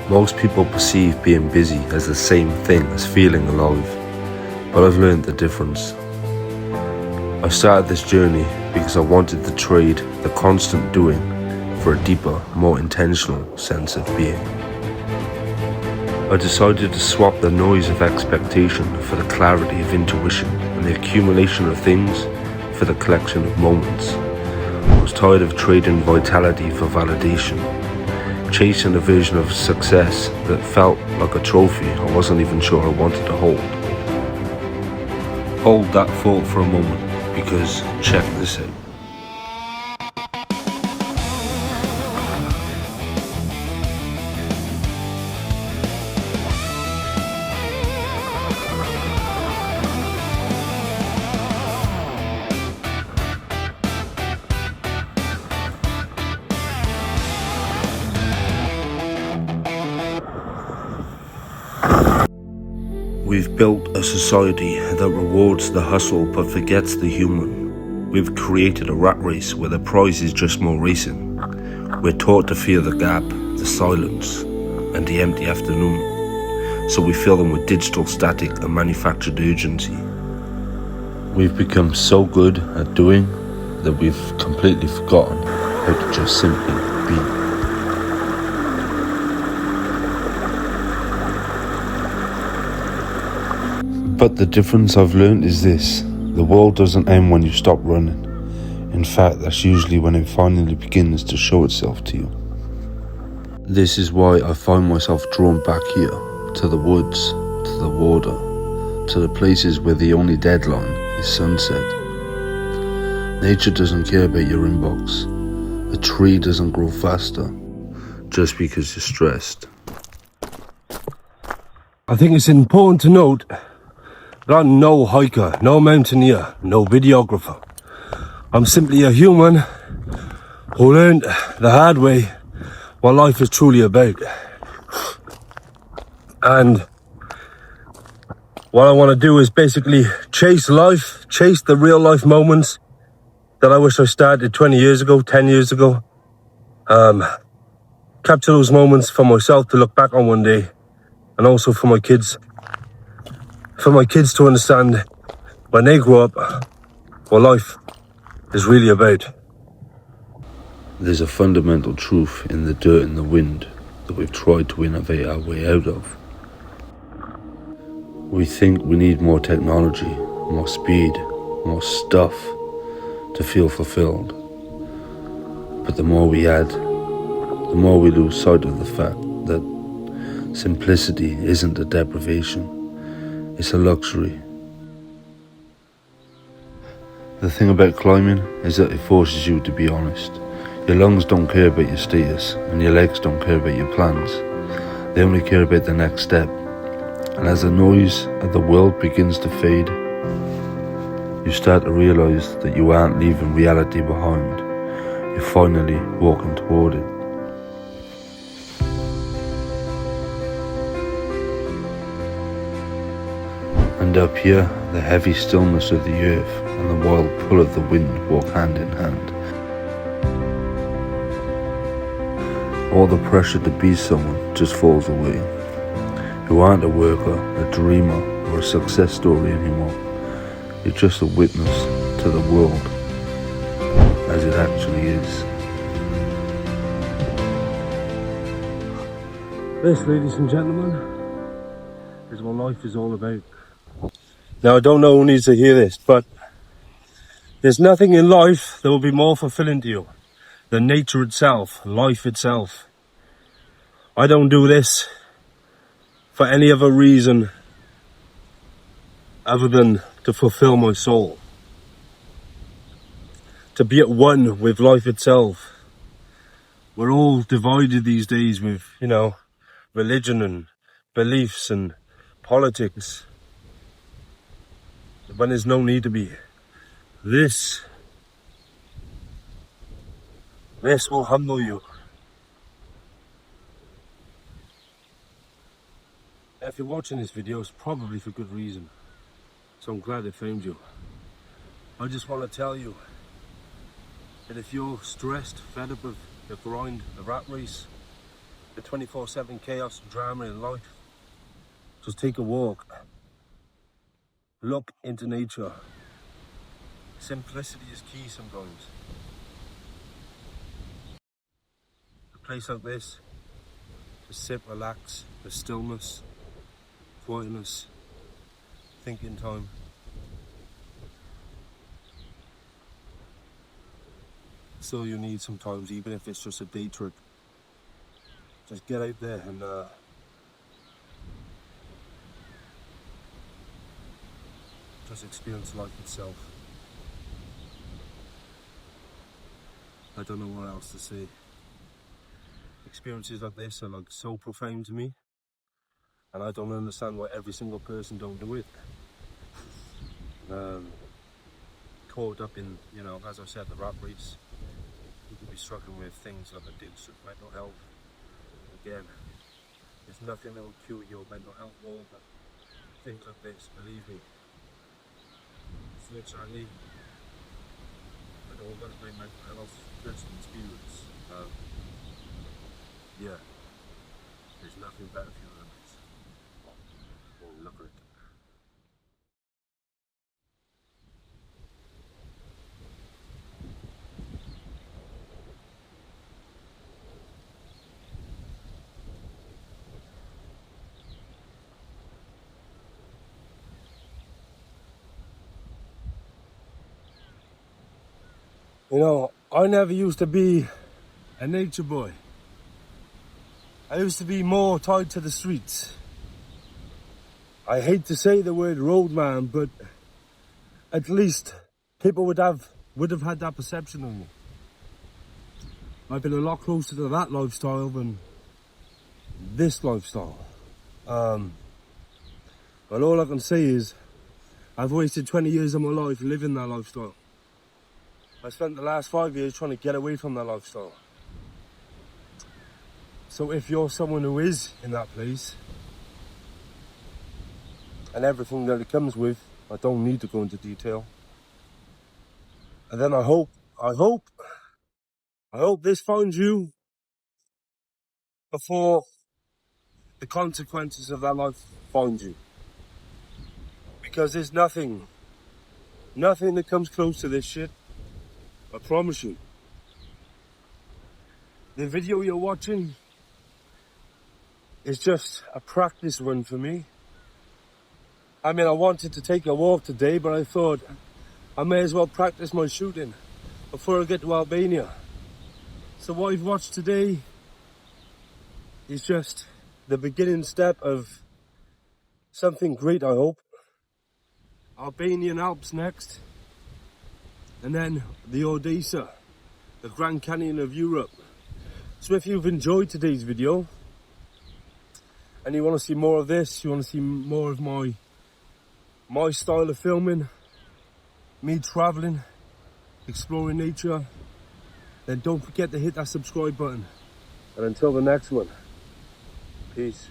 Most people perceive being busy as the same thing as feeling alive, but I've learned the difference. I started this journey because I wanted to trade the constant doing for a deeper, more intentional sense of being. I decided to swap the noise of expectation for the clarity of intuition and the accumulation of things for the collection of moments. I was tired of trading vitality for validation, chasing a version of success that felt like a trophy I wasn't even sure I wanted to hold. Hold that thought for a moment, because check this out. We've built a society that rewards the hustle but forgets the human. We've created a rat race where the prize is just more racing. We're taught to fear the gap, the silence, and the empty afternoon, so we fill them with digital static and manufactured urgency. We've become so good at doing that we've completely forgotten how to just simply be. But the difference I've learned is this: the world doesn't end when you stop running. In fact, that's usually when it finally begins to show itself to you. This is why I find myself drawn back here, to the woods, to the water, to the places where the only deadline is sunset. Nature doesn't care about your inbox. A tree doesn't grow faster just because you're stressed. I think it's important to note that I'm no hiker, no mountaineer, no videographer. I'm simply a human who learned the hard way what life is truly about. And what I want to do is basically chase life, chase the real life moments that I wish I started 20 years ago, 10 years ago. Capture those moments for myself to look back on one day, and also for my kids. For my kids to understand when they grow up what life is really about. There's a fundamental truth in the dirt and the wind that we've tried to innovate our way out of. We think we need more technology, more speed, more stuff to feel fulfilled. But the more we add, the more we lose sight of the fact that simplicity isn't a deprivation. It's a luxury. The thing about climbing is that it forces you to be honest. Your lungs don't care about your status, and your legs don't care about your plans. They only care about the next step. And as the noise of the world begins to fade, you start to realise that you aren't leaving reality behind. You're finally walking toward it. And up here, the heavy stillness of the earth and the wild pull of the wind walk hand in hand. All the pressure to be someone just falls away. You aren't a worker, a dreamer, or a success story anymore. You're just a witness to the world as it actually is. This, ladies and gentlemen, is what life is all about. Now, I don't know who needs to hear this, but there's nothing in life that will be more fulfilling to you than nature itself, life itself. I don't do this for any other reason other than to fulfill my soul. To be at one with life itself. We're all divided these days with, religion and beliefs and politics, when there's no need to be. This will humble you. If you're watching this video, it's probably for good reason. So I'm glad it found you. I just want to tell you that if you're stressed, fed up with the grind, the rat race, the 24/7 chaos and drama in life. Just take a walk. Look into nature. Simplicity is key sometimes. A place like this, just sit, relax, the stillness, quietness, thinking time. So you need sometimes, even if it's just a day trip. Just get out there and just experience life itself. I don't know what else to say. Experiences like this are like so profound to me, and I don't understand why every single person don't do it. Caught up in, you know, as I said, the rat race. You could be struggling with things like addiction, mental health. Again, there's nothing that will cure your mental health or things like this, believe me. Fortunately, I don't got a great mental health personal experience. Yeah, there's nothing better for you than this. Oh, look at it. You know, I never used to be a nature boy. I used to be more tied to the streets. I hate to say the word roadman, but at least people would have had that perception of me. I've been a lot closer to that lifestyle than this lifestyle. But all I can say is I've wasted 20 years of my life living that lifestyle. I spent the last 5 years trying to get away from that lifestyle. So if you're someone who is in that place, and everything that it comes with, I don't need to go into detail. And then I hope this finds you before the consequences of that life find you. Because there's nothing that comes close to this shit. I promise you. The video you're watching is just a practice run for me. I mean, I wanted to take a walk today, but I thought I may as well practice my shooting before I get to Albania. So what you've watched today is just the beginning step of something great, I hope. Albanian Alps next, and then the Odessa, the Grand Canyon of Europe. So if you've enjoyed today's video and you want to see more of this, you want to see more of my style of filming, me traveling, exploring nature, then don't forget to hit that subscribe button. And until the next one, peace.